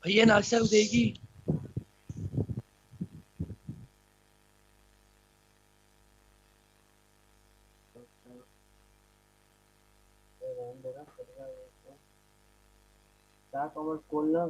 भैया नाश्ता देगी। क्या कॉमर्स खोलना।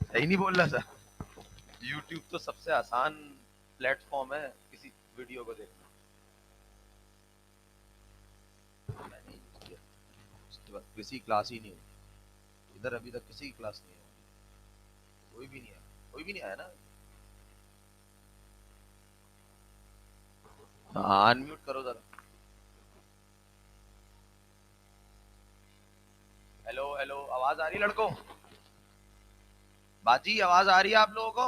सही नहीं बोल रहा सर। यूट्यूब तो सबसे आसान प्लेटफॉर्म है किसी वीडियो को देखना। मैंने यूज किया, उसके बाद किसी क्लास ही नहीं हुई इधर, अभी तक किसी की क्लास नहीं हुई। कोई भी नहीं आया, कोई भी नहीं आया ना। हाँ, अनम्यूट करो जरा। हेलो हेलो, आवाज आ रही है लड़कों? बाजी आवाज आ रही है आप लोगों को?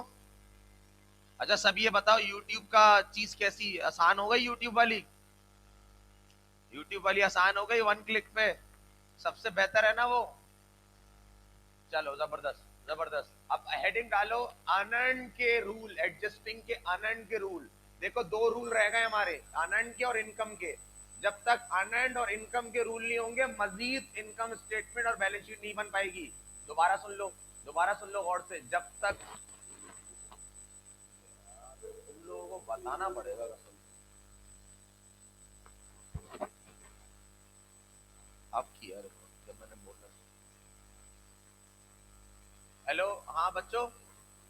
अच्छा सब ये बताओ, यूट्यूब का चीज कैसी आसान हो गई? यूट्यूब वाली आसान हो गई, वन क्लिक पे सबसे बेहतर है ना वो। चलो जबरदस्त जबरदस्त। अब हेडिंग डालो, आनंद के रूल, एडजस्टिंग के आनंद के रूल। देखो दो रूल रह गए हमारे, आनंद के और इनकम के। जब तक आनंद और इनकम के रूल नहीं होंगे, मजीद इनकम स्टेटमेंट और बैलेंस शीट नहीं बन पाएगी। दोबारा सुन लो, दोबारा सुन लो गौर से। जब तक तुम लोगों को बताना पड़ेगा कसम, अब किया जब मैंने बोला। हेलो, हाँ बच्चों,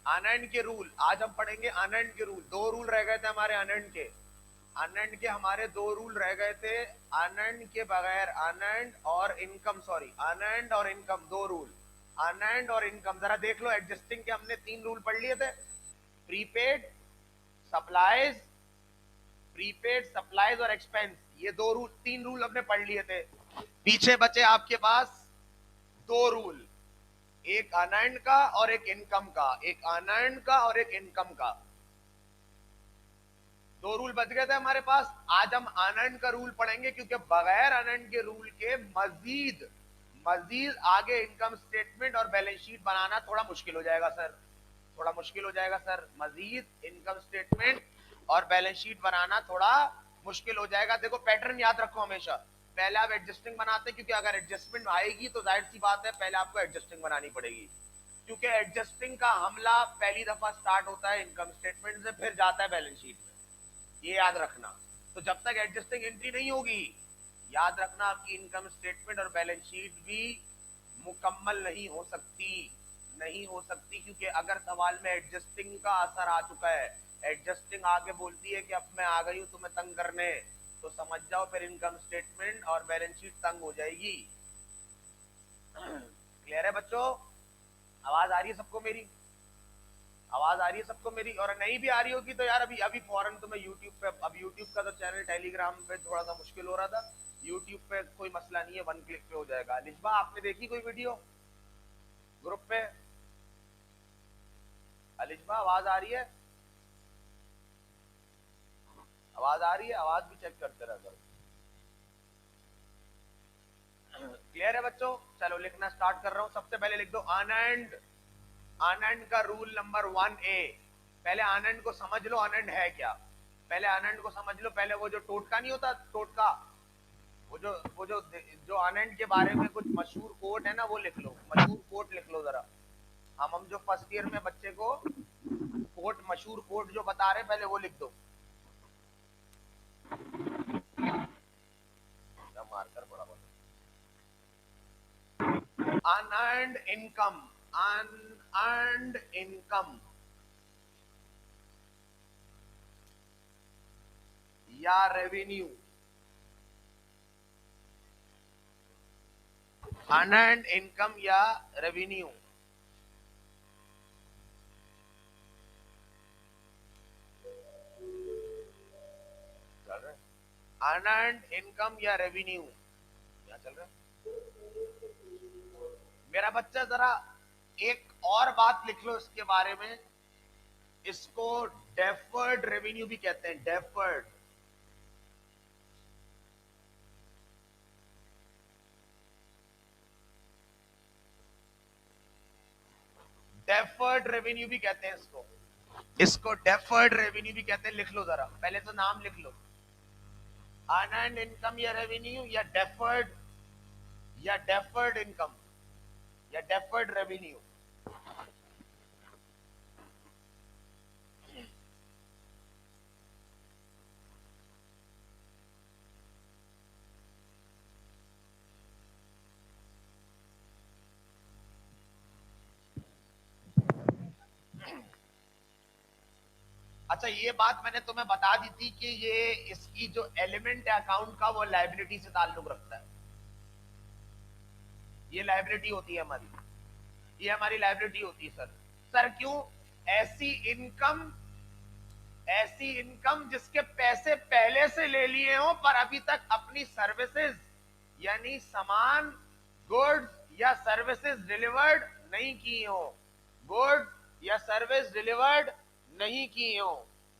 आनंद के रूल आज हम पढ़ेंगे। आनंद के रूल, दो रूल रह गए थे हमारे आनंद के। आनंद के हमारे दो रूल रह गए थे। आनंद के बगैर, आनंद और इनकम, सॉरी आनंद और इनकम, दो रूल। आनंद और इनकम जरा देख लो। एडजस्टिंग के हमने तीन रूल पढ़ लिए थे, प्रीपेड, सप्लाईज, प्रीपेड सप्लाईज और एक्सपेंस। ये दो रूल, तीन रूल हमने पढ़ लिए थे। पीछे बचे आपके पास दो रूल, एक आनंद का और एक इनकम का, एक आनंद का और एक इनकम का। दो रूल बच गए थे हमारे पास। आज हम आनंद का रूल पढ़ेंगे, क्योंकि बगैर आनंद के रूल के मजीद मजीद आगे इनकम स्टेटमेंट और बैलेंस शीट बनाना थोड़ा मुश्किल हो जाएगा सर। थोड़ा मुश्किल हो जाएगा सर, मजीद इनकम स्टेटमेंट और बैलेंस शीट बनाना थोड़ा मुश्किल हो जाएगा। देखो पैटर्न याद रखो हमेशा। पहले आप एडजस्टिंग बनाते हैं, क्योंकि अगर एडजस्टमेंट आएगी तो जाहिर सी बात है पहले आपको एडजस्टिंग बनानी पड़ेगी। क्योंकि एडजस्टिंग का हमला पहली दफा स्टार्ट होता है इनकम स्टेटमेंट से, फिर जाता है बैलेंस शीट में, ये याद रखना। तो जब तक एडजस्टिंग एंट्री नहीं होगी, याद रखना आपकी इनकम स्टेटमेंट और बैलेंस शीट भी मुकम्मल नहीं हो सकती, नहीं हो सकती। क्योंकि अगर सवाल में एडजस्टिंग का असर आ चुका है, एडजस्टिंग आगे बोलती है कि अब मैं आ गई हूं तुम्हें तंग करने, तो समझ जाओ फिर इनकम स्टेटमेंट और बैलेंस शीट तंग हो जाएगी। क्लियर है बच्चों? आवाज आ रही है सबको मेरी? आवाज आ रही है सबको मेरी? और नहीं भी आ रही होगी तो यार अभी अभी फौरन तो मैं यूट्यूब पे, अब यूट्यूब का तो चैनल टेलीग्राम पे थोड़ा सा मुश्किल हो रहा था, यूट्यूब पे कोई मसला नहीं है, वन क्लिक पे हो जाएगा। लिजबा आपने देखी कोई वीडियो ग्रुप पे? अलिजबा आवाज आ रही है? आवाज आ रही है? आवाज भी चेक करते रह करो। क्लियर है बच्चों? चलो लिखना स्टार्ट कर रहा हूं। सबसे पहले लिख दो अनएंड। अनएंड का रूल नंबर 1A। पहले अनएंड को समझ लो, अनएंड है क्या। पहले अनएंड को समझ लो। पहले वो जो टोटका नहीं होता, टोटका, वो जो अनएंड के बारे में कुछ मशहूर कोट है ना, वो लिख लो। मशहूर कोट लिख लो जरा। हम जो फर्स्ट ईयर में बच्चे को कोट, मशहूर कोट जो बता रहे हैं, पहले वो लिख दो। मार्कर बड़ा बड़ा। unearned income, unearned income या रेवेन्यू। unearned income या रेवेन्यू। unearned income या रेवेन्यू क्या चल रहा है मेरा बच्चा? जरा एक और बात लिख लो इसके बारे में। इसको डेफर्ड रेवेन्यू भी कहते हैं। डेफर्ड, डेफर्ड रेवेन्यू भी कहते हैं इसको। इसको डेफर्ड रेवेन्यू भी कहते हैं। लिख लो जरा, पहले तो नाम लिख लो। अनअर्न्ड इनकम या रेवेन्यू या डेफर्ड, या डेफर्ड इनकम या डेफर्ड रेवेन्यू। अच्छा, ये बात मैंने तुम्हें बता दी थी कि ये इसकी जो एलिमेंट है अकाउंट का, वो लायबिलिटी से ताल्लुक रखता है। ये लायबिलिटी होती है हमारी, ये हमारी लायबिलिटी होती है। सर सर क्यों? ऐसी इनकम, ऐसी इनकम जिसके पैसे पहले से ले लिए हो पर अभी तक अपनी सर्विसेज यानी सामान, गुड्स या सर्विसेज डिलीवर्ड नहीं की हो। गुड्स या सर्विस डिलीवर्ड नहीं की हो।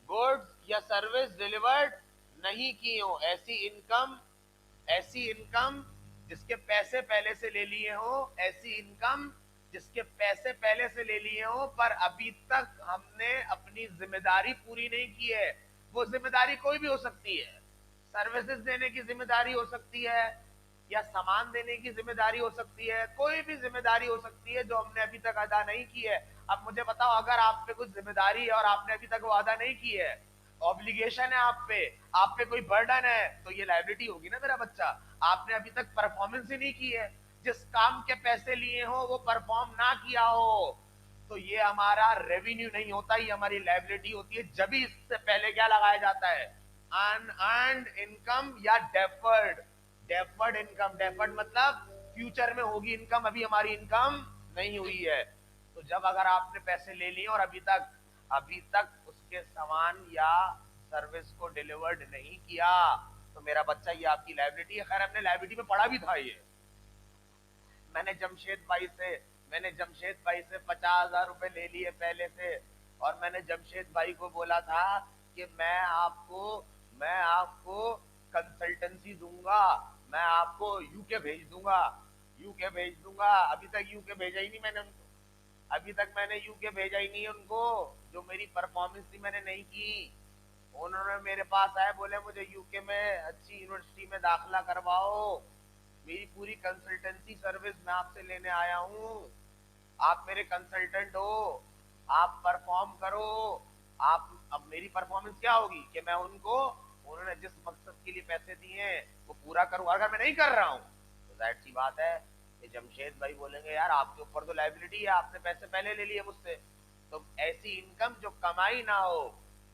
गुड्स या सर्विस डिलीवर्ड नहीं की हो। ऐसी इनकम, ऐसी इनकम जिसके पैसे पहले से ले लिए हो। ऐसी इनकम जिसके पैसे पहले से ले लिए हो पर अभी तक हमने अपनी जिम्मेदारी पूरी नहीं की है। वो जिम्मेदारी कोई भी हो सकती है। सर्विसेज देने की जिम्मेदारी हो सकती है, या सामान देने की जिम्मेदारी हो सकती है। कोई भी जिम्मेदारी हो सकती है जो हमने अभी तक अदा नहीं की है। अब मुझे बताओ, अगर आप पे कुछ जिम्मेदारी है और आपने अभी तक वो अदा नहीं की है, ऑब्लिगेशन है आप पे कोई बर्डन है, तो ये लायबिलिटी होगी ना मेरा बच्चा। आपने अभी तक परफॉर्मेंस ही नहीं की है। जिस काम के पैसे लिए हो वो परफॉर्म ना किया हो, तो ये हमारा रेवेन्यू नहीं होता, ये हमारी लायबिलिटी होती है। जब भी इससे पहले क्या लगाया जाता है? अनअर्न्ड इनकम या डेफर्ड। डेफर्ड इनकम, डेफर्ड मतलब फ्यूचर में होगी इनकम, अभी हमारी इनकम नहीं हुई है। तो जब अगर आपने पैसे ले लिए और अभी तक उसके सामान या सर्विस को डिलीवर्ड नहीं किया, तो मेरा बच्चा ये आपकी लायबिलिटी है। खैर हमने लायबिलिटी में पढ़ा भी था ये। मैंने जमशेद भाई से 50,000 रुपए ले लिए पहले से, और मैंने जमशेद भाई को बोला था कि मैं आपको कंसल्टेंसी दूंगा, मैं आपको यूके भेज दूंगा, यूके भेज दूंगा। अभी तक यूके भेजा ही नहीं मैंने उनको। अभी तक मैंने यूके भेजा ही नहीं है उनको। जो मेरी परफॉर्मेंस थी मैंने नहीं की। उन्होंने मेरे पास आए, बोले मुझे यूके में अच्छी यूनिवर्सिटी में दाखिला करवाओ, मेरी पूरी कंसल्टेंसी सर्विस मैं आपसे लेने आया हूँ, आप मेरे कंसल्टेंट हो, आप परफॉर्म करो। आप, अब मेरी परफॉर्मेंस क्या होगी कि मैं उनको, उन्होंने जिस मकसद के लिए पैसे दिए हैं वो पूरा करूँ। अगर मैं नहीं कर रहा हूँ तो जाहिर सी बात है कि जमशेद भाई बोलेंगे यार आपके ऊपर तो लायबिलिटी है, आपने पैसे पहले ले लिए मुझसे। तो ऐसी इनकम जो कमाई ना हो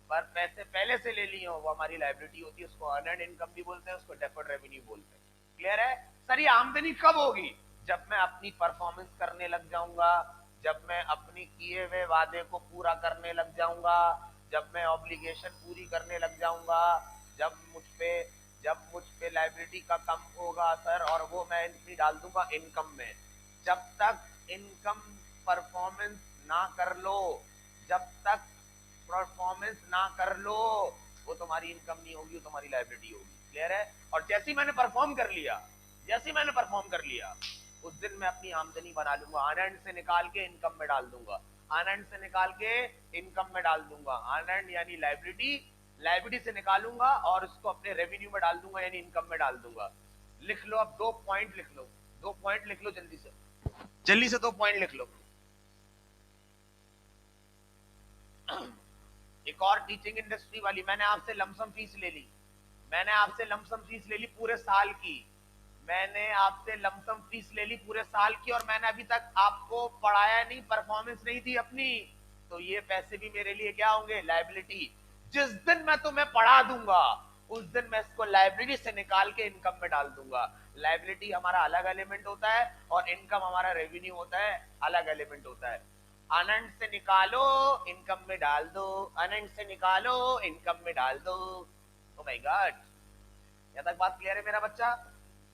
पर पैसे पहले से ले लिए हो, वो हमारी लायबिलिटी होती है। उसको अर्नड इनकम भी बोलते हैं, उसको डेफर्ड रेवेन्यू बोलते हैं। क्लियर है? सर ये आमदनी कब होगी? जब मैं अपनी परफॉर्मेंस करने लग जाऊंगा, जब मैं अपनी किए हुए वादे को पूरा करने लग जाऊंगा, जब मैं ऑब्लिगेशन पूरी करने लग जाऊंगा, जब मुझ पे लायबिलिटी का कम होगा सर, और वो मैं एंट्री डाल दूंगा इनकम में। जब तक इनकम परफॉर्मेंस ना कर लो, जब तक परफॉर्मेंस ना कर लो, वो तुम्हारी इनकम नहीं होगी, वो तुम्हारी लायबिलिटी होगी। क्लियर है? और जैसे ही मैंने परफॉर्म कर लिया, जैसे ही मैंने परफॉर्म कर लिया उस दिन मैं अपनी आमदनी बना लूंगा, अनएंड से निकाल के इनकम में डाल दूंगा, अनएंड से निकाल के इनकम में डाल दूंगा, अनएंड यानी लाइबिलिटी, लाइबिलिटी से निकालूंगा और उसको अपने रेवेन्यू में डाल दूंगा यानी इनकम में डाल दूंगा। लिख लो, अब 2 पॉइंट लिख लो, 2 पॉइंट लिख लो जल्दी से, जल्दी से 2 पॉइंट लिख लो। एक और टीचिंग इंडस्ट्री वाली, मैंने आपसे लमसम फीस ले ली, मैंने आपसे लमसम फीस ले ली पूरे साल की, मैंने आपसे लमसम फीस ले ली पूरे साल की, और मैंने अभी तक आपको पढ़ाया नहीं, परफॉर्मेंस नहीं दी अपनी, तो ये पैसे भी मेरे लिए क्या होंगे, लाइबिलिटी। जिस दिन मैं तुम्हें पढ़ा दूंगा उस दिन मैं इसको लाइबिलिटी से निकाल के इनकम में डाल दूंगा। लाइबिलिटी हमारा अलग एलिमेंट होता है और इनकम हमारा रेवेन्यू होता है, अलग एलिमेंट होता है। अनंत से निकालो इनकम में डाल दो, अनंत से निकालो इनकम में डाल दो। ओ माय गॉड, यहाँ तक बात क्लियर है मेरा बच्चा?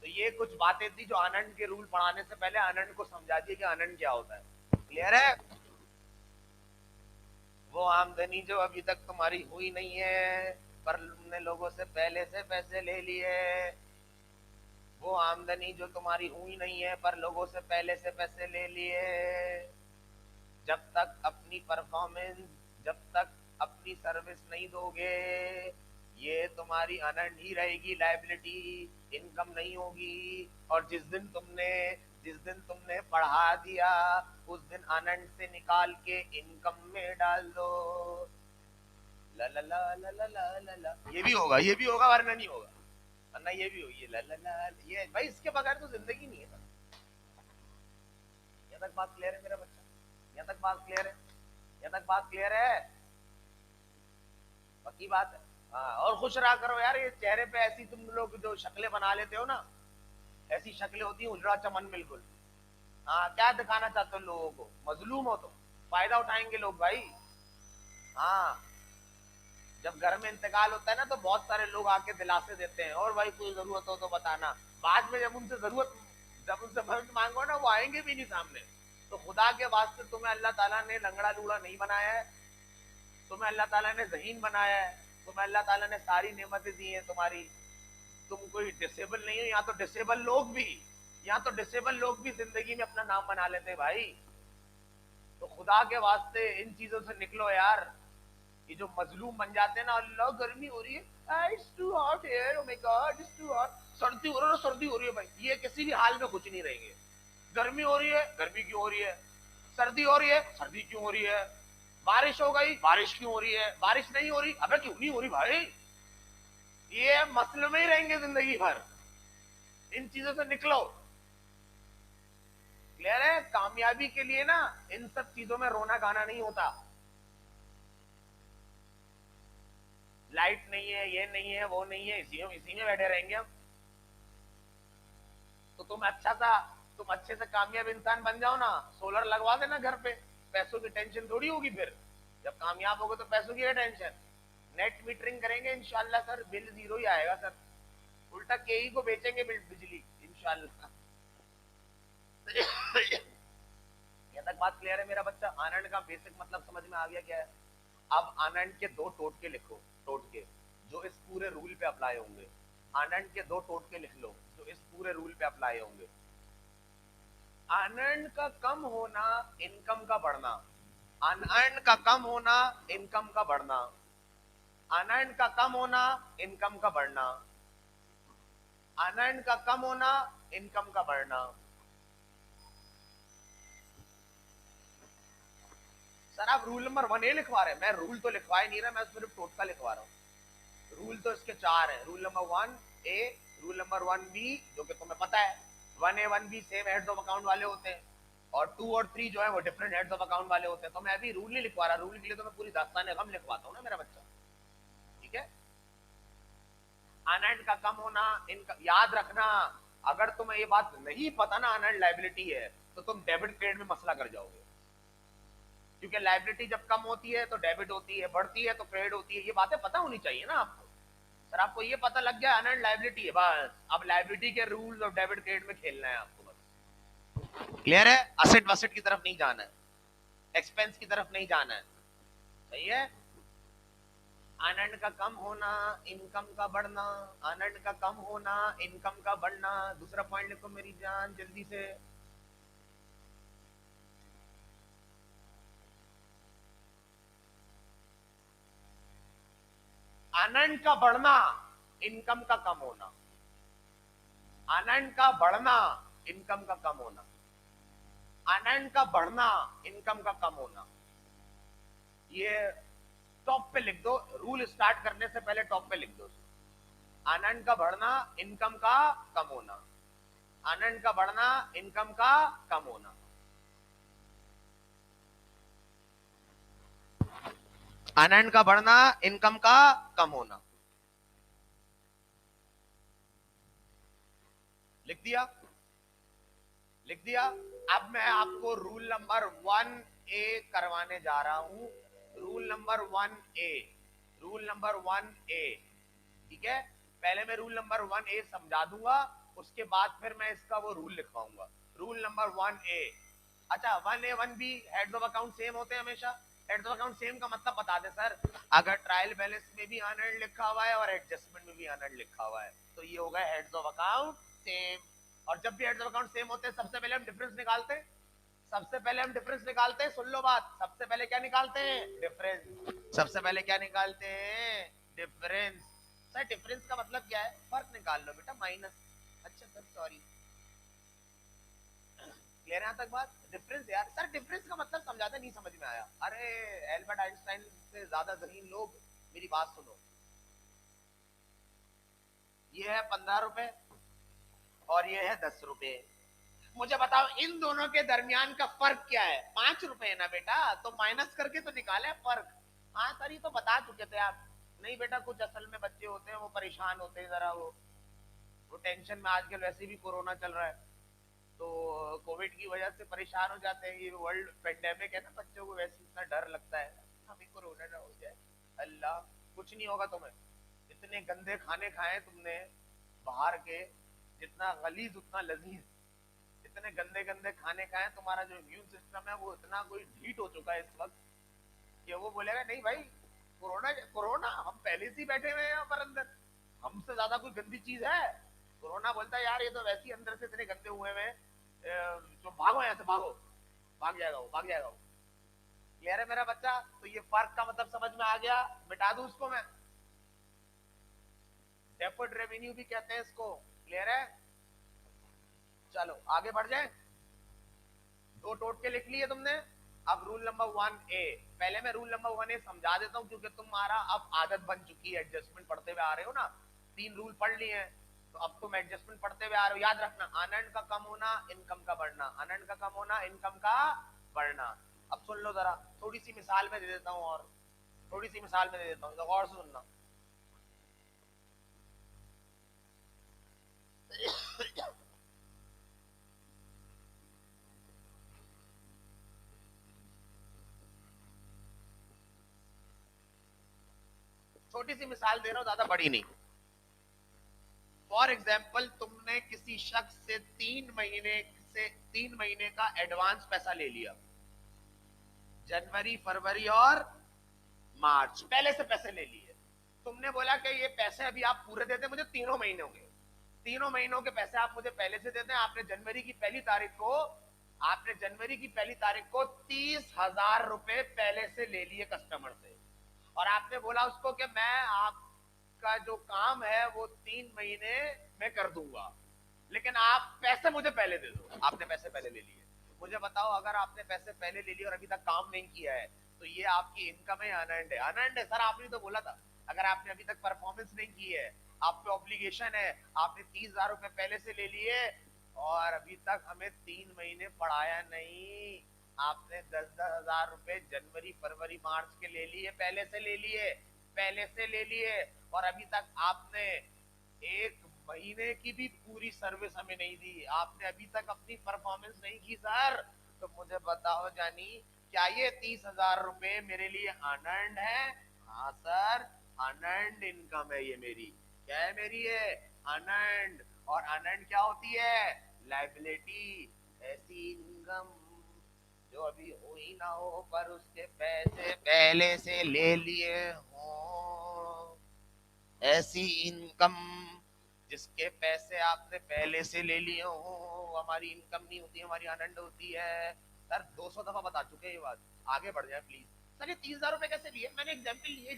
तो ये कुछ बातें थी जो अनंत के रूल पढ़ाने से पहले अनंत को समझा दिए कि अनंत क्या होता है। क्लियर है? वो आमदनी जो अभी तक तुम्हारी हुई नहीं है पर तुमने लोगों से पहले से पैसे ले लिए, वो आमदनी जो तुम्हारी हुई नहीं है पर लोगों से पहले से पैसे ले लिए, जब तक अपनी परफॉर्मेंस, जब तक अपनी सर्विस नहीं दोगे ये तुम्हारी अनर्न ही रहेगी लायबिलिटी, इनकम नहीं होगी। और जिस दिन तुमने पढ़ा दिया उस दिन अनर्न से निकाल के इनकम में डाल दो। ला ला ला ला ला ला ला ला, ये भी होगा, ये भी होगा, वरना नहीं होगा, वरना ये भी होगी। ला ला ला, ये भाई इसके बगैर तो जिंदगी नहीं है। यहाँ तक बात क्लियर है मेरा बच्चा? यहाँ तक बात क्लियर है? यहाँ तक बात क्लियर है? पक्की बात है? हाँ, और खुश रहा करो यार, ये चेहरे पे ऐसी तुम लोग जो शक्लें बना लेते हो ना, ऐसी शक्लें होती है उजड़ा चमन बिल्कुल। हाँ, क्या दिखाना चाहते हो लोगों को? मजलूम हो तो फायदा उठाएंगे लोग भाई। हाँ, जब घर में इंतकाल होता है ना तो बहुत सारे लोग आके दिलासे देते हैं, और भाई कोई जरूरत हो तो बताना। बाद में जब उनसे मदद मांगो ना, वो आएंगे भी नहीं सामने। तो खुदा के वास्ते तुम्हें अल्लाह ताला ने लंगड़ा लूड़ा नहीं बनाया है, तुम्हें अल्लाह ताला ने ज़हीन बनाया है, तुम्हें अल्लाह ताला ने सारी नेमतें दी हैं तुम्हारी, तुम कोई डिसेबल नहीं हो। यहाँ तो डिसेबल लोग भी, यहाँ तो डिसेबल लोग भी जिंदगी में अपना नाम बना लेते हैं भाई। तो खुदा के वास्ते इन चीजों से निकलो यार। ये जो मजलूम बन जाते हैं ना, अल्लाह गर्मी हो रही है, it's too hot here, oh my god it's too hot, सर्दी हो रही है, सर्दी हो रही है भाई, ये किसी भी हाल में कुछ नहीं रहेंगे। गर्मी हो रही है, गर्मी क्यों हो रही है? सर्दी हो रही है, सर्दी क्यों हो रही है? बारिश हो गई, बारिश क्यों हो रही है? बारिश नहीं हो रही, अबे क्यों नहीं हो रही भाई? ये मसले में ही रहेंगे जिंदगी भर। इन चीजों से निकलो। क्लियर है? कामयाबी के लिए ना इन सब चीजों में रोना गाना नहीं होता। लाइट नहीं है, ये नहीं है, वो नहीं है, इसी में बैठे रहेंगे हम। तो तुम अच्छे से कामयाब इंसान बन जाओ ना, सोलर लगवा देना घर पे, पैसों की टेंशन थोड़ी होगी फिर। जब कामयाब होगे तो पैसों की है टेंशन। नेट मीटरिंग करेंगे इंशाल्लाह सर, बिल जीरो ही आएगा सर, उल्टा केई को बेचेंगे बिजली इंशाल्लाह। यहाँ तक बात क्लियर है मेरा बच्चा? आनंद का बेसिक मतलब समझ में आ गया क्या है? अब आनंद के 2 टोटके लिखो, टोटके जो इस पूरे रूल पे अप्लाई होंगे। आनंद के 2 टोटके लिख लो जो इस पूरे रूल पे अप्लाई होंगे। आनंद का कम होना, इनकम का बढ़ना। आनंद का कम होना, इनकम का बढ़ना। आनंद का कम होना, इनकम का बढ़ना। आनंद का कम होना, इनकम का बढ़ना। सर आप रूल नंबर 1A लिखवा रहे हैं, मैं रूल तो लिखवा ही नहीं रहा, मैं सिर्फ टोटका लिखवा रहा हूँ। रूल तो इसके 4 है। Rule number 1A, rule number 1B जो कि तुम्हें पता है, 1A 1B same heads of account वाले होते हैं, और 2 और 3 जो है वो डिफरेंट हेड्स ऑफ अकाउंट वाले होते हैं। तो मैं अभी रूल नहीं लिखवा रहा, रूल के लिए तो मैं पूरी दास्तान गम लिखवाता हूँ ना मेरा बच्चा। ठीक है? अनएंड का कम होना, इनका याद रखना। अगर तुम्हें ये बात नहीं पता ना अनएंड लाइबिलिटी है, तो तुम डेबिट क्रेडिट में मसला कर जाओगे, क्योंकि लाइबिलिटी जब कम होती है तो डेबिट होती है, बढ़ती है तो क्रेडिट होती है। ये बातें पता होनी चाहिए ना आपको। सर आपको ये पता लग गया अनएंड लाइबिलिटी है, बस अब लाइबिलिटी के रूल्स और डेबिट क्रेडिट में खेलना है आपको बस। क्लियर है? असेट वसेट की तरफ नहीं जाना है, एक्सपेंस की तरफ नहीं जाना है। सही है? अनंड का कम होना, इनकम का बढ़ना, अनंड का कम होना, इनकम का बढ़ना। दूसरा पॉइंट लिखो मेरी जान जल्दी से। अनंड का बढ़ना, इनकम का कम होना। अनंड का बढ़ना, इनकम का कम होना। अनंड का बढ़ना, इनकम का कम होना। ये टॉप पे लिख दो, रूल स्टार्ट करने से पहले टॉप पे लिख दो। अनंड का बढ़ना, इनकम का कम होना। अनंड का बढ़ना, इनकम का कम होना। अनंड का बढ़ना, इनकम का कम होना। लिख दिया? लिख दिया। अब मैं आपको रूल नंबर 1A करवाने जा रहा हूं। Rule number 1A। Rule number 1A। ठीक है, पहले मैं रूल नंबर 1A समझा दूंगा, उसके बाद फिर मैं इसका वो रूल लिखवाऊंगा। Rule number 1A। अच्छा, 1A 1B heads of account same होते हैं हमेशा। हेड्स ऑफ अकाउंट सेम का मतलब बता दें सर, अगर ट्रायल बैलेंस में भी अनएर्न्ड लिखा हुआ है और एडजस्टमेंट में भी अनएर्न्ड लिखा हुआ है तो ये होगा हेड्स ऑफ अकाउंट सेम। और जब भी हेड्स ऑफ अकाउंट सेम होते हैं सबसे पहले हम डिफरेंस निकालते हैं। सबसे पहले हम डिफरेंस निकालते हैं, सुन लो बात, सबसे पहले क्या निकालते हैं? डिफरेंस। सबसे पहले क्या निकालते हैं? डिफरेंस। सर डिफरेंस का मतलब क्या है? फर्क निकाल लो बेटा, माइनस। अच्छा सर सॉरी, क्लियर है यहाँ तक बात? डिफरेंस यार, सर डिफरेंस का मतलब समझाते नहीं समझ में आया। अरे एल्बर्ट आइंस्टाइन से ज्यादा जहीन लोग, मेरी बात सुनो। ये है 15 रुपए और ये है 10 रुपए। मुझे बताओ इन दोनों के दरमियान का फर्क क्या है? 5 रुपए है ना बेटा, तो माइनस करके तो निकाले फर्क। हाँ सर ये तो बता चुके थे आप। नहीं बेटा, कुछ असल में बच्चे होते हैं वो परेशान होते हैं जरा, वो टेंशन में, आजकल वैसे भी कोरोना चल रहा है तो कोविड की वजह से परेशान हो जाते हैं। ये वर्ल्ड पेंडेमिक है ना, बच्चों को वैसे इतना डर लगता है हमें कोरोना ना हो जाए। अल्लाह, कुछ नहीं होगा तुम्हें। इतने गंदे खाने खाए तुमने बाहर के, जितना गलीज उतना लजीज। इतने गंदे गंदे खाने खाए, तुम्हारा जो इम्यून सिस्टम है वो इतना कोई ढीठ हो चुका है इस वक्त कि वो बोलेगा नहीं भाई, कोरोना कोरोना हम पहले से ही बैठे हुए हैं यहाँ पर अंदर, हमसे ज्यादा कोई गंदी चीज है? कोरोना बोलता है यार ये तो वैसे ही अंदर से इतने गंदे हुए हैं, जो भागो यहाँ से भागो। भाग जाएगा वो, भाग जाएगा वो। क्लियर है मेरा बच्चा? तो ये फर्क का मतलब समझ में आ गया? मिटा दूं उसको मैं? डेफर्ड रेवेन्यू भी कहते हैं इसको। क्लियर है? चलो आगे बढ़ जाए। दो टोटके लिख लिए तुमने। अब रूल नंबर 1A। पहले मैं रूल नंबर 1A समझा देता हूं क्योंकि तुम्हारा अब आदत बन चुकी है, एडजस्टमेंट पढ़ते हुए आ रहे हो ना, 3 रूल पढ़ लिए हैं तो अब तुम एडजस्टमेंट पढ़ते हुए आ रहे हो। याद रखना, अनएर्न्ड का कम होना, इनकम का बढ़ना। अनएर्न्ड का कम होना, इनकम का बढ़ना। अब सुन लो जरा, थोड़ी सी मिसाल में दे देता हूँ, और थोड़ी सी मिसाल में दे देता हूँ तो और सुनना। छोटी सी मिसाल दे रहा हूँ, ज्यादा बड़ी नहीं। फॉर एग्जाम्पल, तुमने किसी शख्स से 3 महीने का एडवांस पैसा ले लिया, जनवरी फरवरी और मार्च, पहले से पैसे ले लिए। तुमने बोला कि ये पैसे अभी आप पूरे दे दें मुझे 3 महीनों के, 3 महीनों के पैसे आप मुझे पहले से दे दें। आपने जनवरी की पहली तारीख को, आपने जनवरी की पहली तारीख को 30,000 रुपए पहले से ले लिए कस्टमर से, और आपने बोला उसको कि मैं आपका जो काम है वो 3 महीने में कर दूंगा, लेकिन आप पैसे मुझे पहले दे दो। आपने पैसे पहले ले लिए। मुझे बताओ, अगर आपने पैसे पहले ले लिए और अभी तक काम नहीं किया है तो ये आपकी इनकम है या अनएर्न्ड है? अनएर्न्ड है सर, आपने तो बोला था। अगर आपने अभी तक परफॉर्मेंस नहीं की है, आप पे ऑब्लिगेशन है, आपने 30,000 रुपए पहले से ले लिए और अभी तक हमें 3 महीने पढ़ाया नहीं, आपने 10,000 रुपए जनवरी फरवरी मार्च के ले लिए, पहले से ले लिए, पहले से ले लिए, और अभी तक आपने 1 महीने की भी पूरी सर्विस हमें नहीं दी, आपने अभी तक अपनी परफॉर्मेंस नहीं की सर। तो मुझे बताओ जानी, क्या ये 30,000 रुपए मेरे लिए अनर्न्ड है? हाँ सर, अनर्न्ड इनकम है ये मेरी। क्या है मेरी? है अनर्न्ड। और अनर्न्ड क्या होती है? लाइबिलिटी। ऐसी इनकम जो अभी हो ही ना हो पर उसके पैसे पहले से ले लिए हो। ऐसी इनकम जिसके पैसे आपने पहले से ले लिए हो, हमारी इनकम नहीं होती, हमारी अनंड होती है। सर 200 दफा बता चुके हैं ये बात, आगे बढ़ जाए प्लीज। सर ये 30,000 रुपए कैसे लिए? मैंने एग्जाम्पल लिए,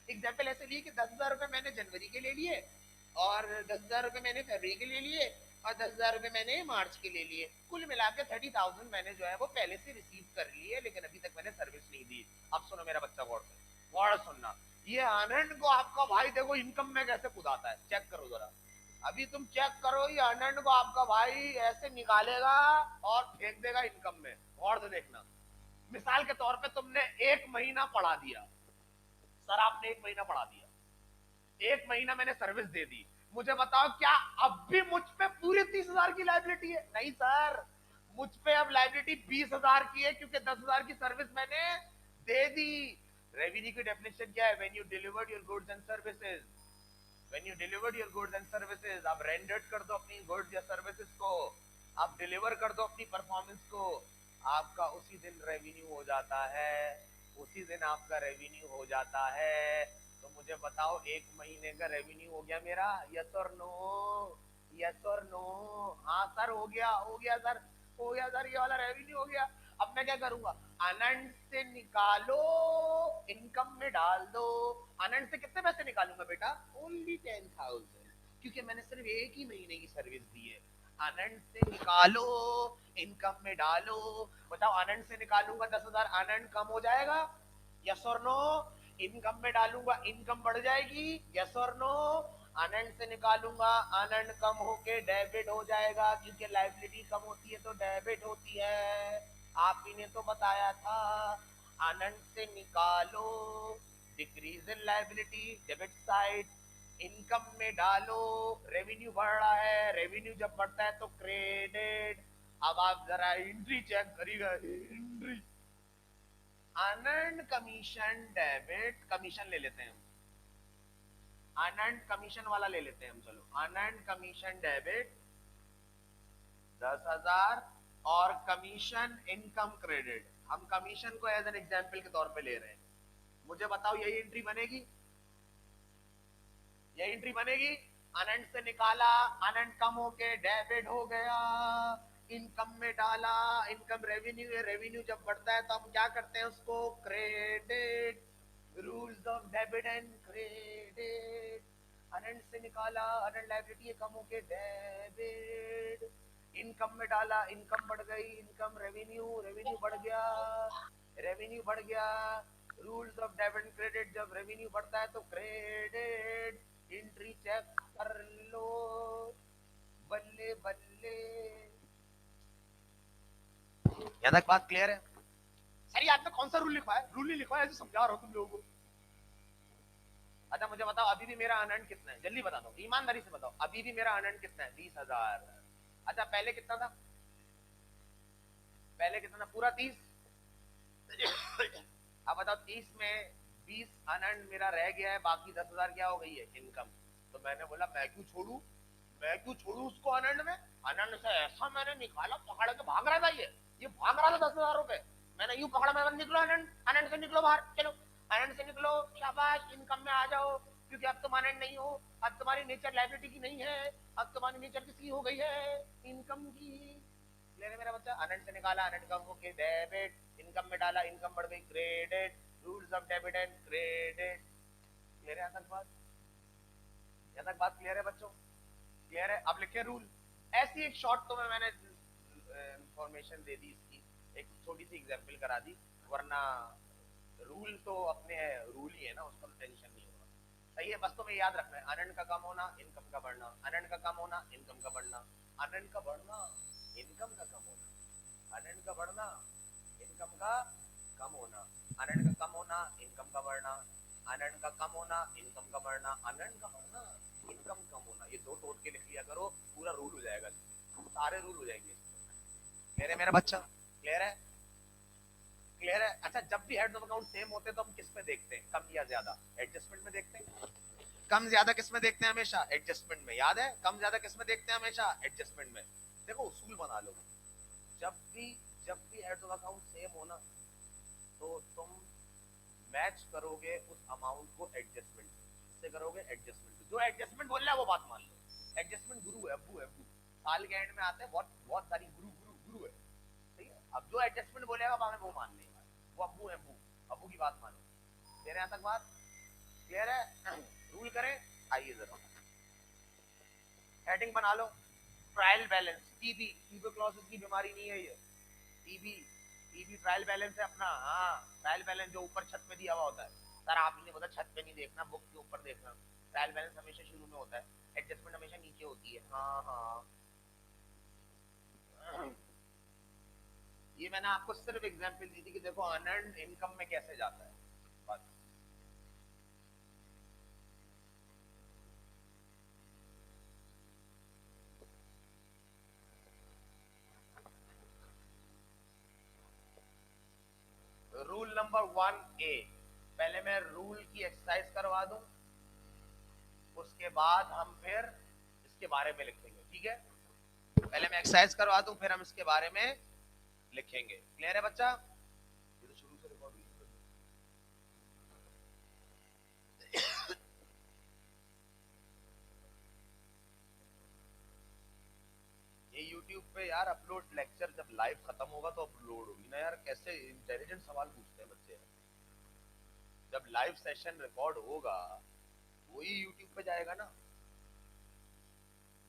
एग्जाम्पल ऐसे लिए कि 10,000 रुपए मैंने जनवरी के ले लिए, और 10,000 रुपए मैंने फरवरी के ले लिए, और 10,000 रुपए मैंने मार्च के ले लिए। कुल मिला के 30,000 मैंने जो है वो पहले से रिसीव कर लिए, लेकिन अभी तक मैंने सर्विस नहीं दी। अब सुनो मेरा बच्चा, गौर से गौर सुनना। ये आनंद को आपका भाई देखो इनकम में कैसे कूदाता है, चेक करो जरा। अभी तुम चेक करो, ये आनंद को आपका भाई ऐसे निकालेगा और फेंक देगा इनकम में, गौर से देखना। मिसाल के तौर पे तुमने 1 महीना पढ़ा दिया, सर आपने 1 महीना पढ़ा दिया, 1 महीना मैंने सर्विस दे दी। मुझे बताओ क्या अब भी मुझ पे पूरी 30,000 की लाइबिलिटी है? नहीं सर, मुझ पे अब लाइबिलिटी 20,000 की है, क्योंकि 10,000 की सर्विस मैंने दे दी। रेवेन्यू की डेफिनेशन क्या है? When you delivered your goods and services, when you delivered your goods and services, आप रेंडर्ड कर दो अपनी गुड्स या सर्विसेज को, आप डिलीवर कर दो अपनी परफॉर्मेंस को, आपका उसी दिन रेवेन्यू हो जाता है, उसी दिन आपका रेवेन्यू हो जाता है। तो मुझे बताओ 1 महीने का रेवेन्यू हो गया मेरा? यस और नो? यस और नो? हाँ सर हो गया, हो गया सर, हो गया सर, ये वाला रेवेन्यू हो गया। अब मैं क्या करूंगा? अनंत से निकालो, इनकम में डाल दो। अनंत से कितने पैसे निकालूंगा बेटा? ओनली 10,000, क्योंकि मैंने सिर्फ 1 ही महीने की सर्विस दी है। अनंत से निकालो, इनकम में डालो। बताओ अनंत से निकालूंगा 10,000, अनंत कम हो जाएगा? यस और नो? इनकम में डालूंगा, इनकम बढ़ जाएगी? यस और नो? अनंत से निकालूंगा, अनंत कम होके डेबिट हो जाएगा, क्योंकि लाइबिलिटी कम होती है तो डेबिट होती है। आप ही ने तो बताया था। अनंत से निकालो, decrease in liability, debit side, income में डालो, रेवेन्यू बढ़ रहा है, रेवेन्यू जब बढ़ता है तो क्रेडिट। अब आप जरा एंट्री चेक करिएगा, एंट्री अनंत कमीशन डेबिट, कमीशन ले लेते हैं हम, अनंत कमीशन वाला ले लेते हैं हम। चलो अनंत कमीशन डेबिट 10,000, और कमीशन इनकम क्रेडिट, हम कमीशन को एज एन एग्जाम्पल के तौर पे ले रहे हैं। मुझे बताओ यही एंट्री बनेगी? यही एंट्री बनेगी? अनंत से निकाला, अनंत कम होके डेबिट हो गया, इनकम में डाला, इनकम रेवेन्यू है, रेवेन्यू जब बढ़ता है तो हम क्या करते हैं? उसको credit, rules of debit and credit. Anant से निकाला, अनंत लायबिलिटी है, कम होके डेबिट, इनकम में डाला, इनकम बढ़ गई, इनकम रेवेन्यू, रेवेन्यू बढ़ गया, रेवेन्यू बढ़ गया, rules of debit and credit, जब रेवेन्यू बढ़ता है तो क्रेडिट। एंट्री चेक कर लो, बल्ले बल्ले। यहाँ तक बात क्लियर है? सर ये आपने कौन सा रूल लिखा है? रूल नहीं लिखा है, ऐसे समझा रहा हूँ तुम लोगों को। अच्छा मुझे बताओ अभी भी मेरा अनंत कितना है? जल्दी बता दो, ईमानदारी से बताओ, अभी भी मेरा अनंत कितना है? 20,000। अच्छा पहले कितना था? पहले कितना था? पूरा 30। अब बताओ 30 में 20 अनंत मेरा रह गया है, बाकी 10,000 क्या हो गई है? इनकम। तो मैंने बोला मैं क्यों छोड़ू, मैं क्यों छोड़ू उसको अनंत में? अनंत से ऐसा मैंने निकाला, पकड़ के भाग रहा था, ये भाग रहा था 10,000 रुपए। मैंने यूं पकड़ा, मैं निकलो अनंत, अनंत से निकलो बाहर, चलो अनंत से निकलो, शाबाश, इनकम में आ जाओ, क्योंकि अब तुम अनंत नहीं हो, अब तुम्हारी नेचर लाइबिलिटी की नहीं है, अब तुम्हारी नेचर किसकी हो गई है? इनकम की। ले मेरा बच्चा, अनंत से निकाला, अनंत कम होके डेबिट, इनकम में डाला, इनकम बढ़ गई, credit, rules of debit and credit. Clear है? यहाँ तक बात, यहाँ तक बात क्लियर है बच्चों? क्लियर है? अब लिखे रूल। ऐसी एक शॉर्ट तो मैंने इंफॉर्मेशन दे दी इसकी, एक छोटी सी एग्जांपल करा दी, वरना रूल तो अपने रूल ही है ना, उसका तो टेंशन नहीं होगा। सही है? बस तुम्हें याद रखना है, अनंत का कम होना, इनकम का बढ़ना, अनंत का कम होना, इनकम का बढ़ना, अनंत का बढ़ना, इनकम का कम होना, अनंत का बढ़ना, इनकम का कम होना, अनंत का कम होना, इनकम का बढ़ना, अनंत का कम होना, इनकम का बढ़ना, अनंत का बढ़ना, इनकम कम होना। ये दो टोट के लिख लिया करो, पूरा रूल हो जाएगा, सारे रूल हो जाएंगे। क्लियर है मेरा बच्चा? क्लियर है? क्लियर है? अच्छा जब भी हेड ऑफ अकाउंट सेम होते हैं तो हम किस में देखते हैं कम या ज्यादा? एडजस्टमेंट में देखते हैं। कम ज्यादा किस में देखते हैं? हमेशा एडजस्टमेंट में। याद है? कम ज्यादा किस में देखते हैं? हमेशा एडजस्टमेंट में। देखो उसूल बना लो, जब भी हेड ऑफ अकाउंट सेम हो ना, तो तुम मैच करोगे उस अमाउंट को एडजस्टमेंट से। किससे करोगे? एडजस्टमेंट। जो एडजस्टमेंट बोल रहा है वो बात मान लो, एडजस्टमेंट गुरु है, अब्बू है, अब्बू। साल के एंड में आते हैं, बहुत बहुत सारी गुरु गुरु गुरु है, ठीक है। अब जो एडजस्टमेंट बोलेगा हमें वो मान लेगा, वो अब्बू है, अब्बू, अब्बू की बात मानो। मेरे यहाँ तक बात क्लियर है? रूल करें, आइए जरा हेडिंग बना लो, ट्रायल बैलेंस। टीबी, ट्यूबरक्लोसिस की बीमारी नहीं है ये, टीबी, टीबी ट्रायल बैलेंस है अपना। हाँ, ट्रायल बैलेंस जो ऊपर छत पे दिया हुआ होता है। सर आप ही ने बोला छत पे नहीं देखना, बुक के ऊपर देखना। ट्रायल बैलेंस हमेशा शुरू में होता है, एडजस्टमेंट हमेशा नीचे होती है। हाँ हाँ, ये मैंने आपको सिर्फ एग्जांपल दी थी कि देखो अनअर्न्ड इनकम में कैसे जाता है बस। रूल नंबर 1A, पहले मैं रूल की एक्सरसाइज करवा दूं, उसके बाद हम फिर इसके बारे में लिखेंगे, ठीक है। पहले मैं एक्सरसाइज करवा दूं, फिर हम इसके बारे में लिखेंगे। क्लियर है बच्चा? ये तो शुरू से रिकॉर्ड हुई थी। ये YouTube पे यार अपलोड, लेक्चर जब लाइव खत्म होगा तो अपलोड होगी ना यार। कैसे इंटेलिजेंट सवाल पूछते हैं बच्चे। जब लाइव सेशन रिकॉर्ड होगा वही YouTube पे जाएगा ना।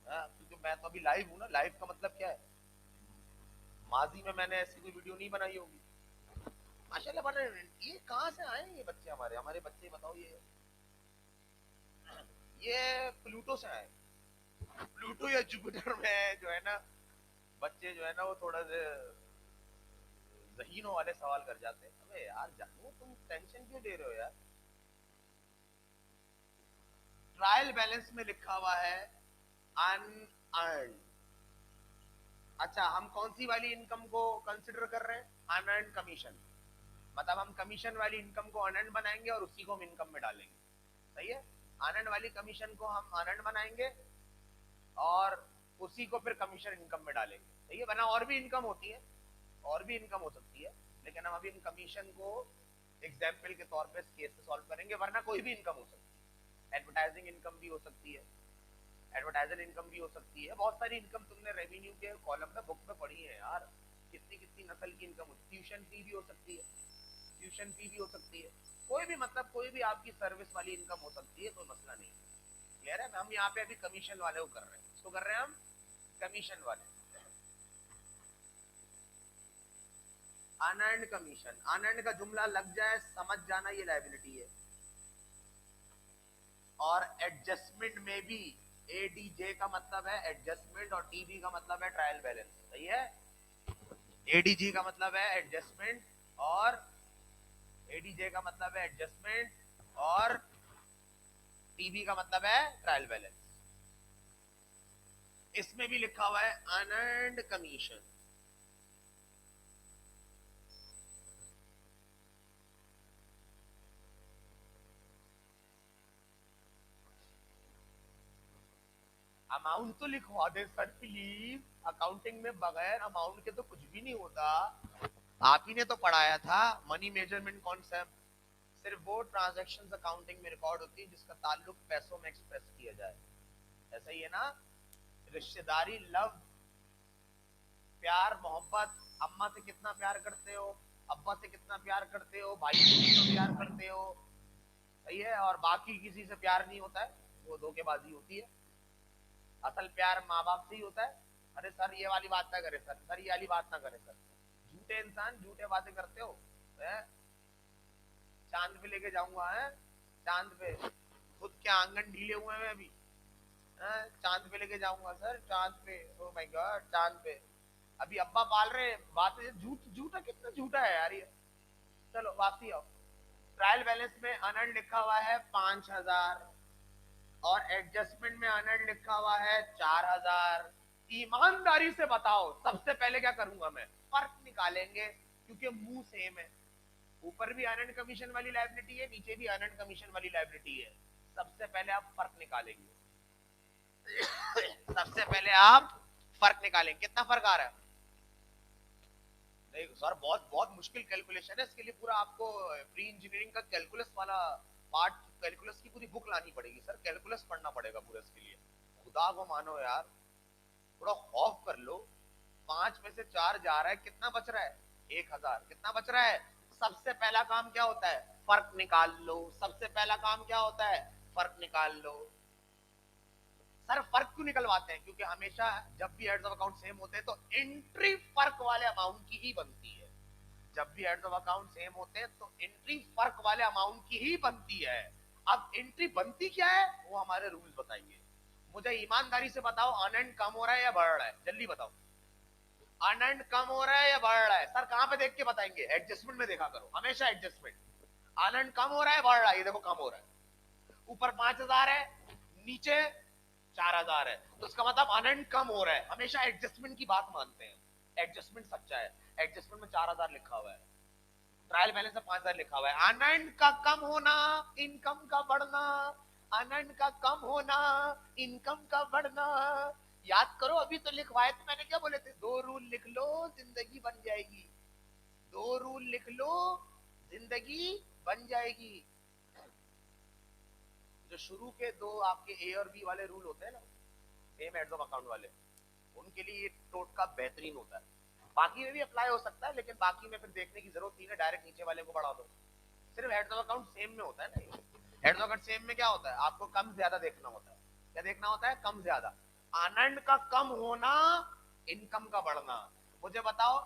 हाँ, क्योंकि मैं तो अभी लाइव हूँ ना। लाइव का मतलब क्या है? माजी में मैंने ऐसी कोई वीडियो नहीं बनाई होगी। माशाल्लाह बने। ये कहाँ से आए ये बच्चे? हमारे हमारे बच्चे बताओ। ये प्लूटो से आए। प्लूटो या जुपिटर में जो है ना, बच्चे जो है ना वो थोड़ा से ज़हीनों वाले सवाल कर जाते हैं। अबे यार जानू, तुम टेंशन क्यों दे रहे हो यार? ट्रायल बैलेंस में लिखा हुआ है अनअर्न्ड। अच्छा, हम कौन सी वाली इनकम को कंसिडर कर रहे हैं? Unearned commission. मतलब हम कमीशन वाली इनकम को अनअर्न्ड बनाएंगे और उसी को हम इनकम में डालेंगे। सही है। अनअर्न्ड वाली कमीशन को हम अनअर्न्ड बनाएंगे और उसी को फिर कमीशन इनकम में डालेंगे। सही है। वरना और भी इनकम होती है, और भी इनकम हो सकती है, लेकिन हम अभी इन कमीशन को एग्जाम्पल के तौर पे केस से सॉल्व करेंगे। वरना कोई भी इनकम हो सकती है। एडवर्टाइजिंग इनकम भी हो सकती है, एडवर्टाइजर इनकम भी हो सकती है। बहुत सारी इनकम तुमने रेवेन्यू के कॉलम में, बुक में पढ़ी है यार। कितनी कितनी नस्ल की इनकम होती है। ट्यूशन फी भी हो सकती है, ट्यूशन फी भी हो सकती है। कोई भी, मतलब कोई भी आपकी सर्विस वाली इनकम हो सकती है, कोई मसला नहीं है। क्लियर है? हम यहाँ पे अभी कमीशन वाले को कर रहे हैं। इसको कर रहे हैं हम कमीशन वाले। अनअर्न्ड कमीशन, अनअर्न्ड का जुमला लग जाए समझ जाना ये लायबिलिटी है। और एडजस्टमेंट में भी एडीजे का मतलब है एडजस्टमेंट और टीबी का मतलब है ट्रायल बैलेंस। सही है। एडीजी का मतलब है एडजस्टमेंट और एडीजे का मतलब है एडजस्टमेंट और टीबी का मतलब है ट्रायल बैलेंस। इसमें भी लिखा हुआ है अनअर्न्ड कमीशन। अमाउंट तो लिखवा दे सर प्लीज। अकाउंटिंग में बगैर अमाउंट के तो कुछ भी नहीं होता। आप ही ने तो पढ़ाया था मनी मेजरमेंट कॉन्सेप्ट। सिर्फ वो ट्रांजैक्शंस अकाउंटिंग में रिकॉर्ड होती है जिसका ताल्लुक पैसों में एक्सप्रेस किया जाए। ऐसा ही है ना? रिश्तेदारी, लव, प्यार, मोहब्बत। अम्मा से कितना प्यार करते हो, अब्बा से कितना प्यार करते हो, भाई से कितना प्यार करते हो। सही है। और बाकी किसी से प्यार नहीं होता है, वो धोखेबाजी होती है। असल प्यार माँ बाप से ही होता है। अरे सर ये वाली बात ना करे सर, सर ये वाली बात ना करे सर। झूठे इंसान झूठे बातें करते हो। चांद पे लेके जाऊंगा है, चांद पे। खुद के आंगन ढीले हुए हैं अभी। चांद पे लेके जाऊंगा सर, चांद पे। ओ माय गॉड, चांद पे। अभी अब्बा पाल रहे हैं। बात झूठ, झूठा कितना झूठा है यार ये। चलो वापसी आओ। ट्रायल बैलेंस में अनर्न लिखा हुआ है 5,000 और एडजस्टमेंट में अनर्न लिखा हुआ है 4,000। ईमानदारी से बताओ, सबसे पहले क्या करूंगा मैं? फर्क निकालेंगे, क्योंकि मुंह सेम है। ऊपर भी अनर्न कमीशन वाली लायबिलिटी है, नीचे भी अनर्न कमीशन वाली लायबिलिटी है। सबसे पहले आप फर्क निकालेंगे। सबसे पहले आप फर्क निकालेंगे। कितना फर्क आ रहा है? नहीं सर, बहुत बहुत मुश्किल कैलकुलेशन है। इसके लिए पूरा आपको प्री इंजीनियरिंग का कैलकुलस वाला पार्ट कैलकुलस की पूरी बुक लानी पड़ेगी सर, कैलकुलस पढ़ना पड़ेगा पूरा इसके लिए। खुदा को मानो यार, थोड़ा खौफ कर लो। 5 में से 4 जा रहा है, कितना बच रहा है? 1000। कितना बच रहा है? सबसे पहला काम क्या होता है? फर्क निकाल लो। सबसे पहला काम क्या होता है? फर्क निकाल लो। सर फर्क क्यों निकलवाते हैं? क्योंकि हमेशा जब भी हेड्स ऑफ अकाउंट सेम होते हैं तो एंट्री फर्क वाले अमाउंट की ही बनती है। जब भी हेड्स ऑफ अकाउंट सेम होते हैं तो एंट्री फर्क वाले अमाउंट की ही बनती है। अब एंट्री बनती क्या है वो हमारे रूल्स बताएंगे। मुझे ईमानदारी से बताओ, अनएंड कम हो रहा है या बढ़ रहा है? जल्दी बताओ, अनएंड कम हो रहा है या बढ़ रहा है? सर कहां पे देख के बताएंगे? एडजस्टमेंट में देखा करो हमेशा, एडजस्टमेंट। अनएंड कम हो रहा है, बढ़ रहा है? ये देखो कम हो रहा है। ऊपर 5000 है, नीचे 4000 है, तो इसका मतलब अनएंड कम हो रहा है। हमेशा एडजस्टमेंट की बात मानते हैं, एडजस्टमेंट सच्चा है। एडजस्टमेंट में 4000 लिखा हुआ है, ट्रायल बैलेंस में 5000 लिखा हुआ है। अनएंड का कम होना, इनकम का बढ़ना। अनएंड का कम होना, इनकम का बढ़ना। याद करो, अभी तो लिखवाए थे मैंने, क्या बोले थे? 2 रूल लिख लो, जिंदगी बन जाएगी। 2 रूल लिख लो, जिंदगी बन जाएगी। जो शुरू के 2 आपके ए और बी वाले रूल होते हैं ना, सेम हेड्स ऑफ अकाउंट वाले, उनके लिए ये टोटका बेहतरीन होता है। बाकी में भी अप्लाई हो सकता है, लेकिन बाकी में फिर देखने की जरूरत नहीं है, डायरेक्ट नीचे वाले को बढ़ा दो। सिर्फ हेड्स ऑफ अकाउंट सेम में होता है ना। हेड्स ऑफ अकाउंट सेम में क्या होता है? आपको कम ज्यादा देखना होता है। क्या देखना होता है? कम ज्यादा। आनंद का कम होना, इनकम का बढ़ना। मुझे बताओ,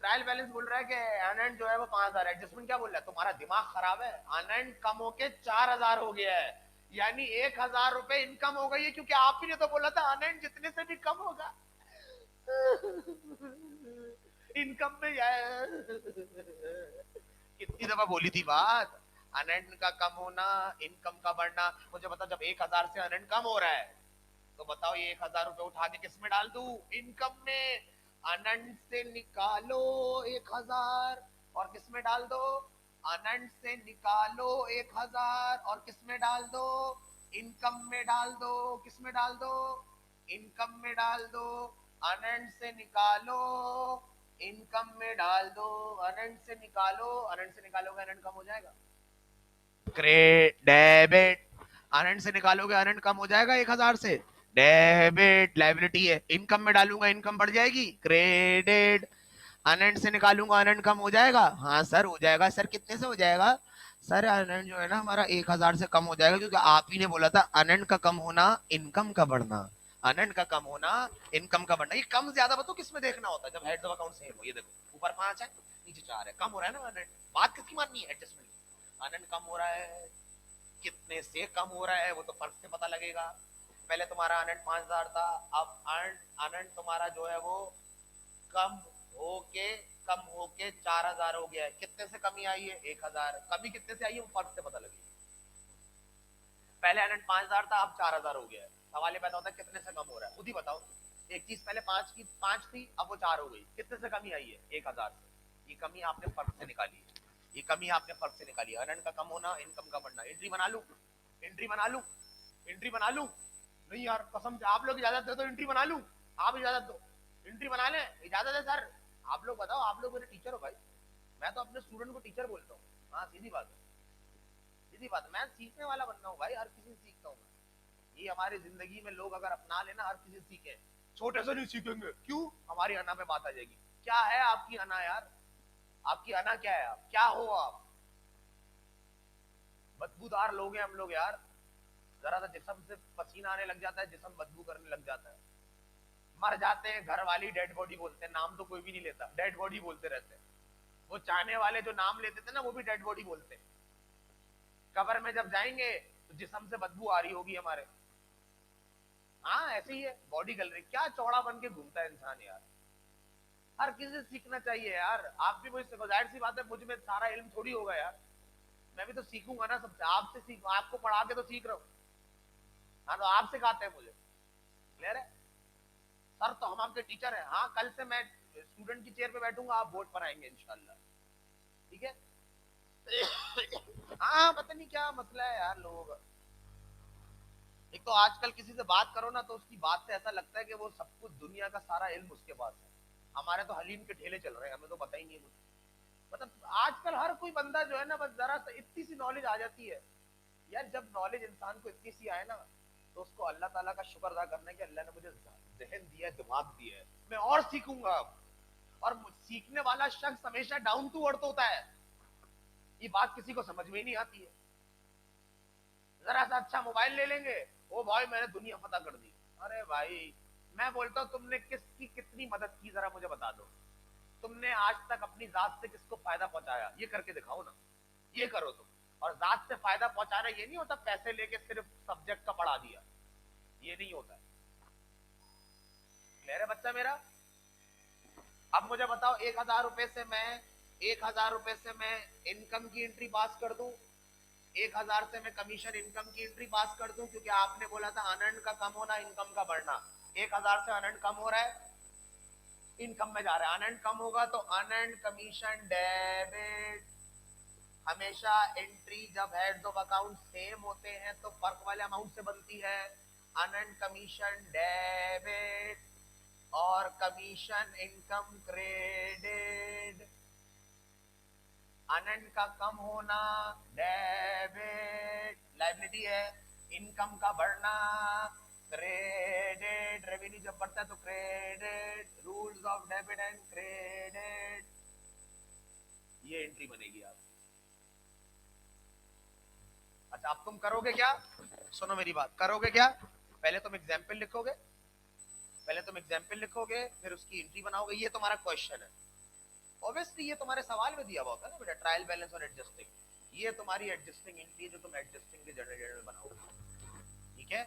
ट्रायल बैलेंस बोल रहा है कि आनंद जो है वो 5000, एडजस्टमेंट क्या बोल रहा है? तुम्हारा दिमाग खराब है। आनंद कम होके 4000 हो गया है, यानी 1000 रुपए इनकम हो गई है, क्योंकि आप ही ने तो बोला था आनंद जितने से भी कम होगा इनकम में कितनी दफा बोली थी बात, अनंत का कम होना, इनकम का बढ़ना। मुझे बता, जब 1000 से अनंत कम हो रहा है तो बताओ ये 1000 रुपए उठा के किस में डाल दूं? इनकम में। अनंत से निकालो 1000 और किस में डाल दो? अनंत से निकालो 1000 और किस में डाल दो? इनकम में डाल दो। किस में डाल दो? इनकम में डाल दो। अनंत से निकालो, इनकम में डाल दो। अनंत से निकालो, अनंत से निकालोगे अनंत कम हो जाएगा। क्रेडिट डेबिट, अनंत से निकालोगे अनंत कम हो जाएगा 1000 से। डेबिट लायबिलिटी है, इनकम में डालूंगा इनकम बढ़ जाएगी। क्रेडिट, अनंत से निकालूंगा अनंत कम हो जाएगा। हाँ सर हो जाएगा। सर कितने से हो जाएगा? सर अनंत जो है ना हमारा 1000 से कम हो जाएगा, क्योंकि आप ही ने बोला था अनंत का कम होना, इनकम का बढ़ना। अनंत का कम होना, इनकम का बढ़ना। ये कम ज्यादा बताओ किस में देखना होता है? जब हेड्स ऑफ अकाउंट सेम हो। ये देखो, ऊपर 5 है, नीचे 4 है, कम हो रहा है ना अनंत। बात किसकी माननी है? एडजस्टमेंट की। अनंत कम हो रहा है, कितने से कम हो रहा है वो तो फर्क से पता लगेगा। पहले तुम्हारा अनंत 5000 था, अब अनंत तुम्हारा जो है वो कम होके कम होके 4000 हो गया है। कितने से कमी आई है? 1000। कमी कितने से आई है वो फर्क से पता लगेगी। पहले अनंत 5000 था, अब 4000 हो गया है। सवाल ये पैदा होता है कितने से कम हो रहा है? खुद ही बताओ। एक चीज पहले 5 की 5 थी, अब वो 4 हो गई। कितने से कमी आई है? 1000 से। ये कमी आपने फर्क से निकाली है। ये कमी आपने फर्क से निकाली है। अनंत का कम होना, इनकम का बढ़ना। एंट्री बना लूं? एंट्री बना लूं? एंट्री बना लूं? नहीं यार कसम से, आप लोग इजाजत दे तो एंट्री बना लूं? आप इजाजत दो, एंट्री बना ले। इजाजत है सर? आप लोग बताओ, आप लोग मेरे टीचर हो भाई। मैं तो अपने स्टूडेंट को टीचर बोलता हूँ। हाँ सीधी बात है, सीधी बात है। मैं सीखने वाला बनना हूँ भाई, हर किसी से सीखता हूँ। ये हमारी जिंदगी में लोग अगर अपना लेना, हर किसी से सीखे। छोटे से नहीं सीखेंगे, क्यों? हमारी अना पे बात आ जाएगी। क्या है आपकी अना यार? आपकी अना क्या है? आप क्या हो? आप बदबूदार लोग हैं हम लोग यार। जरा सा जिस्म से पसीना आने लग जाता है, जिस्म बदबू करने लग जाता है। मर जाते हैं, घर वाली डेड बॉडी बोलते हैं, नाम तो कोई भी नहीं लेता, डेड बॉडी बोलते रहते हैं। वो चाहने वाले जो नाम लेते थे ना, वो भी डेड बॉडी बोलते हैं। कब्र में जब जाएंगे तो जिस्म से बदबू आ रही होगी हमारे। हाँ ऐसे ही है, बॉडी गल रही। क्या चौड़ा बन के घूमता है इंसान यार। हर किसी से सीखना चाहिए यार। आप भी मुझसे, जाहिर सी बात है मुझ में सारा इल्म थोड़ी होगा यार। मैं भी तो सीखूंगा ना सबसे। आपसे सीख, आपको पढ़ा के तो सीख रहा हूँ। हाँ तो आप सिखाते हैं मुझे, क्लियर है? सर तो हम आपके टीचर हैं। हाँ कल से मैं स्टूडेंट की चेयर पे बैठूंगा, आप बोर्ड पर आएंगे इंशाल्लाह। ठीक है? हाँ पता नहीं क्या मसला है यार लोगों का। एक तो आजकल किसी से बात करो ना तो उसकी बात से ऐसा लगता है कि वो सब कुछ दुनिया का सारा इल्म उसके पास है। हमारे तो हलीम के ठेले चल रहे हैं, हमें तो पता ही नहीं है कुछ। मतलब आजकल हर कोई बंदा जो है ना, बस जरा सा इतनी सी नॉलेज आ जाती है यार जब नॉलेज इंसान को इतनी सी आए ना, तो उसको अल्लाह ताला का शुक्र अदा करना है कि अल्लाह ने मुझे जहन दिया है, दिमाग दिया है, मैं और सीखूंगा अब। और सीखने वाला शख्स हमेशा डाउन टू अर्थ होता है। ये बात किसी को समझ में ही नहीं आती है। जरा सा अच्छा मोबाइल ले लेंगे, ओ भाई मैंने दुनिया पता कर दी। अरे भाई, मैं बोलता हूँ तुमने किसकी कितनी मदद की, जरा मुझे बता दो। तुमने आज तक अपनी जात से किसको फायदा पहुंचाया, ये करके दिखाओ ना। ये करो तुम। और जात से फायदा पहुंचाना ये नहीं होता पैसे लेके सिर्फ सब्जेक्ट का पढ़ा दिया, ये नहीं होता। मेरे बच्चा मेरा, अब मुझे बताओ 1,000 रुपए से मैं 1,000 रुपए से मैं इनकम की एंट्री पास कर दूं, 1,000 से मैं कमीशन इनकम की एंट्री पास कर दूं, क्योंकि आपने बोला था अनर्न का कम होना, इनकम का बढ़ना। 1,000 से अनर्न कम हो रहा है, इनकम में जा रहा है। अनर्न कम होगा तो अनर्न कमीशन डेबिट। हमेशा एंट्री जब हेड्स ऑफ अकाउंट सेम होते हैं तो फर्क वाले अमाउंट से बनती है। अनर्न कमीशन डेबिट और कमीशन इनकम क्रेडिट। अनंत का कम होना डेबिट लायबिलिटी है, इनकम का बढ़ना क्रेडिट। रेवेन्यू जब बढ़ता है तो credit. Rules of debit and credit, ये एंट्री बनेगी आप। अच्छा अब तुम करोगे क्या, सुनो मेरी बात, करोगे क्या? पहले तुम एग्जाम्पल लिखोगे, फिर उसकी एंट्री बनाओगे। ये तुम्हारा क्वेश्चन है। ऑब्वियसली ये तुम्हारे सवाल में दिया हुआ होता है ना बेटा, ट्रायल बैलेंस और एडजस्टिंग। ये तुम्हारी एडजस्टिंग एंट्री जो तुम एडजस्टिंग के जनरल में बनाओगे। ठीक है,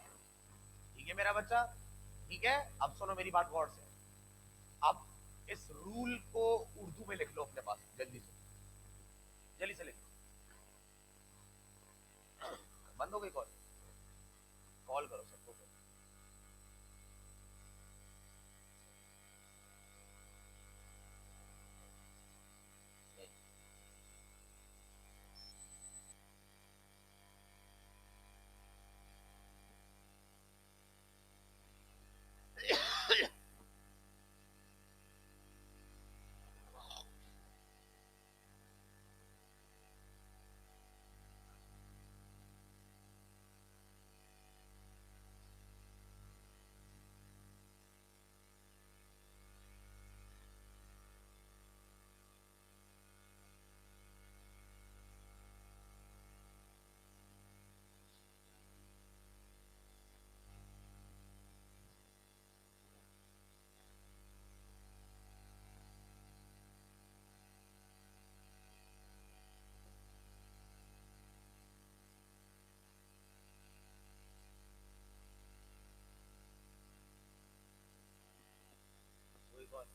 ठीक है मेरा बच्चा, ठीक है। अब सुनो मेरी बात गौर से। अब इस रूल को उर्दू में लिख लो अपने पास, जल्दी से, जल्दी से लिख लो। बंद हो गई कॉल, कॉल करो सबको। कोई कॉल?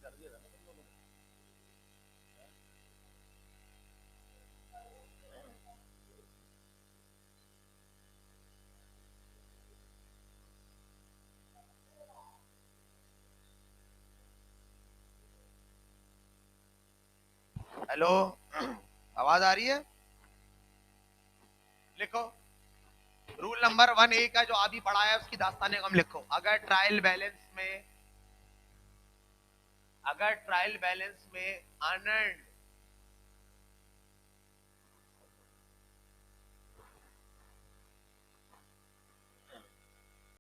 कर दिया था ना तुम लोगों ने। हेलो, आवाज आ रही है? लिखो, रूल नंबर 1A का जो अभी पढ़ा है उसकी दास्ताने गम लिखो। अगर ट्रायल बैलेंस में अनर्न